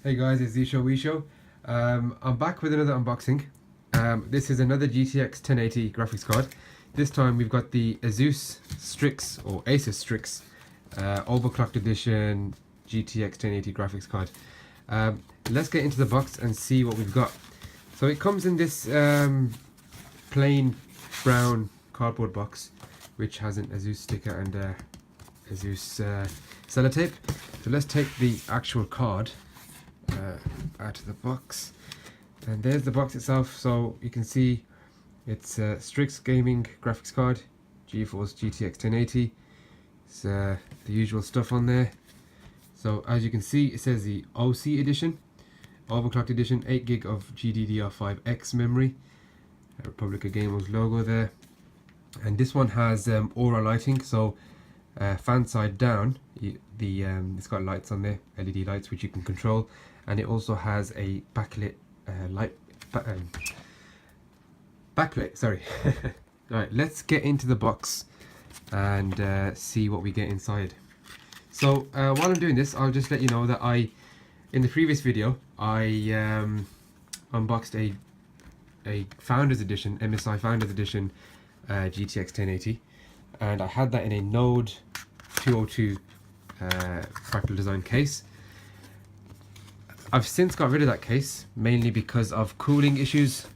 Hey guys, it's Zisho Wisho. I'm back with another unboxing. This is another GTX 1080 graphics card. This time we've got the Asus Strix or Asus Strix overclocked edition GTX 1080 graphics card. Let's get into the box and see what we've got. So it comes in this plain brown cardboard box, which has an Asus sticker and Asus sellotape. So let's take the actual card out of the box, and there's the box itself. So you can see it's a Strix gaming graphics card, GeForce GTX 1080. It's the usual stuff on there. So as you can see, it says the OC edition, overclocked edition, 8 gig of GDDR5X memory, Republic of Gamers logo there, and this one has aura lighting. So fan side down, it's got lights on there, LED lights, which you can control, and it also has a backlit backplate. Sorry. Alright, let's get into the box and see what we get inside. So while I'm doing this, I'll just let you know that in the previous video, I unboxed a Founders Edition, MSI Founders Edition GTX 1080, and I had that in a Node 202 fractal design case. I've since got rid of that case, mainly because of cooling issues.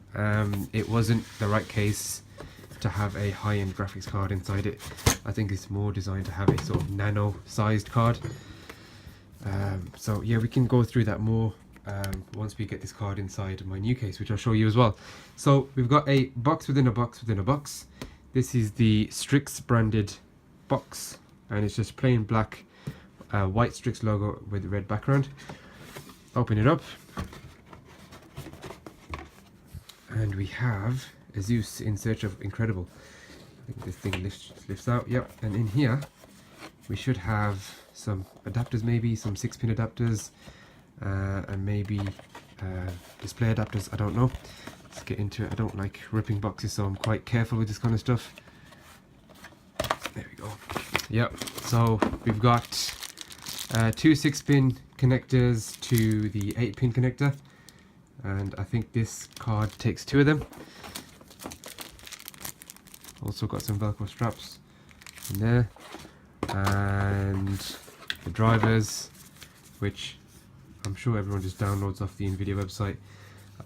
It wasn't the right case to have a high-end graphics card inside it. I think it's more designed to have a sort of nano-sized card. So yeah, we can go through that more once we get this card inside my new case, which I'll show you as well. So we've got a box within a box within a box. This is the Strix branded box, and it's just plain black, white Strix logo with a red background. Open it up, and we have Asus In Search of Incredible. I think this thing lifts out. Yep, and in here we should have some adapters, maybe some 6-pin adapters, and maybe display adapters. I don't know. Let's get into it. I don't like ripping boxes, so I'm quite careful with this kind of stuff. There we go. Yep, so we've got 2 6-pin connectors to the 8-pin connector, and I think this card takes 2 of them. Also got some Velcro straps in there, and the drivers, which I'm sure everyone just downloads off the NVIDIA website.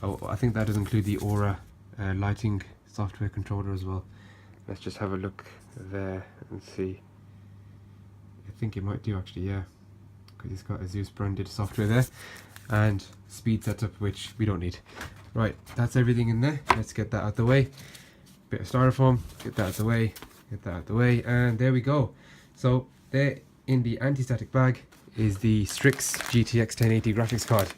Oh, I think that does include the Aura lighting software controller as well. Let's just have a look there and see. I think it might do actually, yeah, because it's got Asus branded software there, and speed setup, which we don't need. Right, that's everything in there. Let's get that out the way. Bit of styrofoam, get that out the way, get that out the way, and there we go. So there in the anti-static bag is the Strix GTX 1080 graphics card.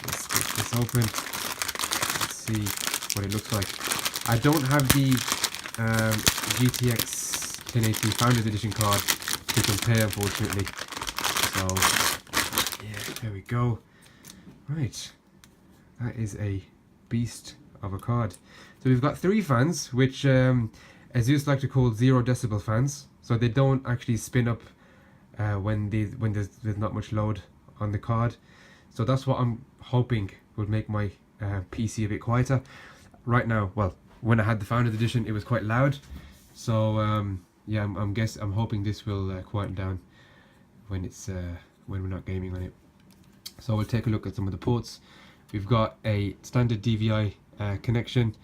Let's take this open. Let's see what it looks like. I don't have the GTX 1080 Founders Edition card to compare, unfortunately. So yeah, there we go. Right, that is a beast of a card. So we've got 3 fans, which Asus like to call 0 decibel fans. So they don't actually spin up when there's not much load on the card. So that's what I'm hoping would make my PC a bit quieter. Right now, well, when I had the Founders Edition, it was quite loud. So yeah, I'm hoping this will quieten down when we're not gaming on it. So we'll take a look at some of the ports. We've got a standard DVI connection.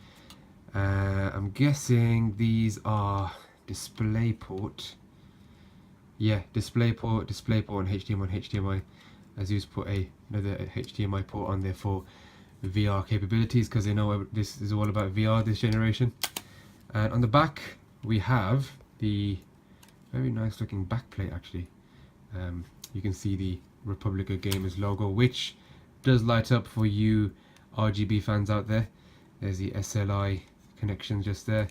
I'm guessing these are DisplayPort. Yeah, DisplayPort, and HDMI. Asus put another HDMI port on there for VR capabilities, because they know this is all about VR this generation. And on the back we have the very nice looking backplate actually. You can see the Republic of Gamers logo, which does light up for you RGB fans out there. There's the SLI connection just there,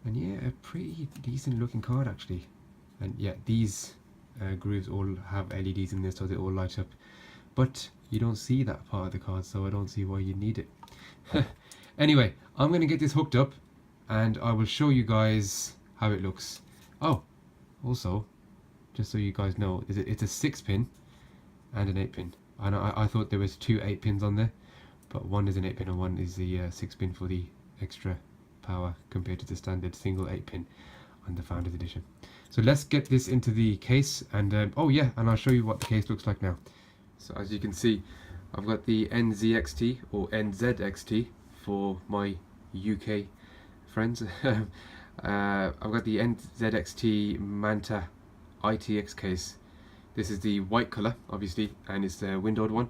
and yeah, a pretty decent looking card actually. And yeah, these grooves all have LEDs in there, so they all light up, but you don't see that part of the card, so I don't see why you need it. Anyway, I'm going to get this hooked up and I will show you guys how it looks. Oh, also, just so you guys know, it's a 6-pin and an 8-pin. And I thought there was two 8-pins on there, but one is an 8-pin and one is the 6-pin for the extra power compared to the standard single 8-pin on the Founders Edition. So let's get this into the case, and oh yeah, and I'll show you what the case looks like now. So as you can see, I've got the NZXT or NZXT for my UK friends. I've got the NZXT Manta ITX case. This is the white color, obviously, and it's the windowed one.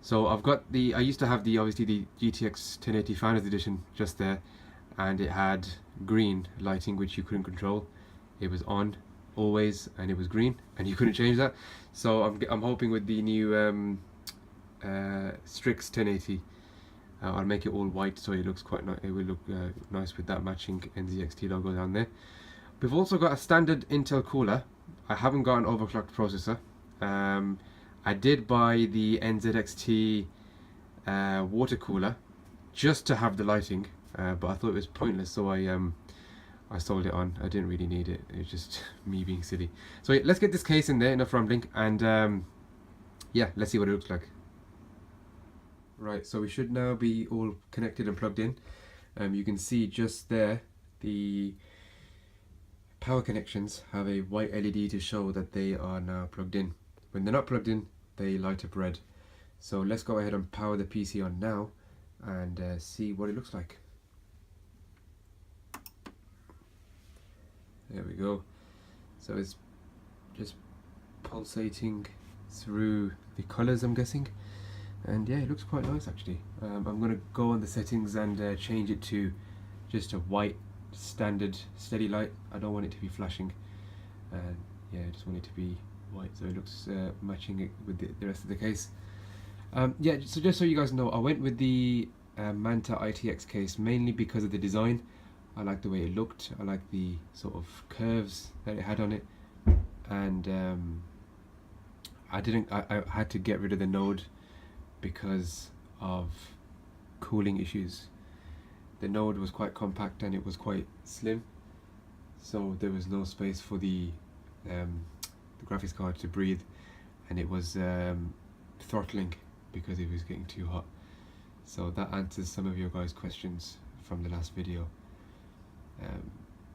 So I've got the, I used to have the, obviously the GTX 1080 Founders Edition just there, and it had green lighting which you couldn't control. It was on always and it was green and you couldn't change that. So I'm hoping with the new Strix 1080 I'll make it all white so it looks quite nice. It will look nice with that matching NZXT logo down there. We've also got a standard Intel cooler. I haven't got an overclocked processor. I did buy the NZXT water cooler just to have the lighting, but I thought it was pointless, so I sold it on. I didn't really need it. It was just me being silly. So yeah, let's get this case in there, enough rambling, and yeah, let's see what it looks like. Right, so we should now be all connected and plugged in. You can see just there the power connections have a white LED to show that they are now plugged in. When they're not plugged in, they light up red. So let's go ahead and power the PC on now and see what it looks like. There we go. So it's just pulsating through the colors, I'm guessing. And yeah, it looks quite nice actually. I'm going to go on the settings and change it to just a white standard steady light. I don't want it to be flashing, and yeah, I just want it to be white so it looks matching it with the rest of the case. Yeah, so just so you guys know, I went with the Manta ITX case mainly because of the design. I like the way it looked, I like the sort of curves that it had on it, and I had to get rid of the node because of cooling issues. The node was quite compact and it was quite slim, so there was no space for the graphics card to breathe, and it was throttling because it was getting too hot. So that answers some of your guys' questions from the last video.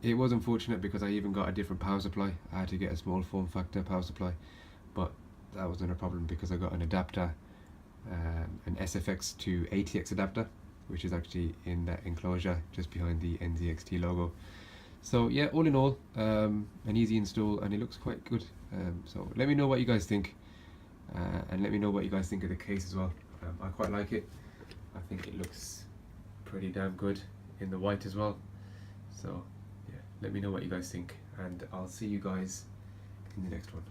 It was unfortunate because I even got a different power supply. I had to get a small form factor power supply, but that wasn't a problem because I got an adapter, an SFX to ATX adapter, which is actually in that enclosure just behind the NZXT logo. So yeah, all in all, an easy install and it looks quite good. So let me know what you guys think, and let me know what you guys think of the case as well. I quite like it. I think it looks pretty damn good in the white as well. So yeah, let me know what you guys think, and I'll see you guys in the next one.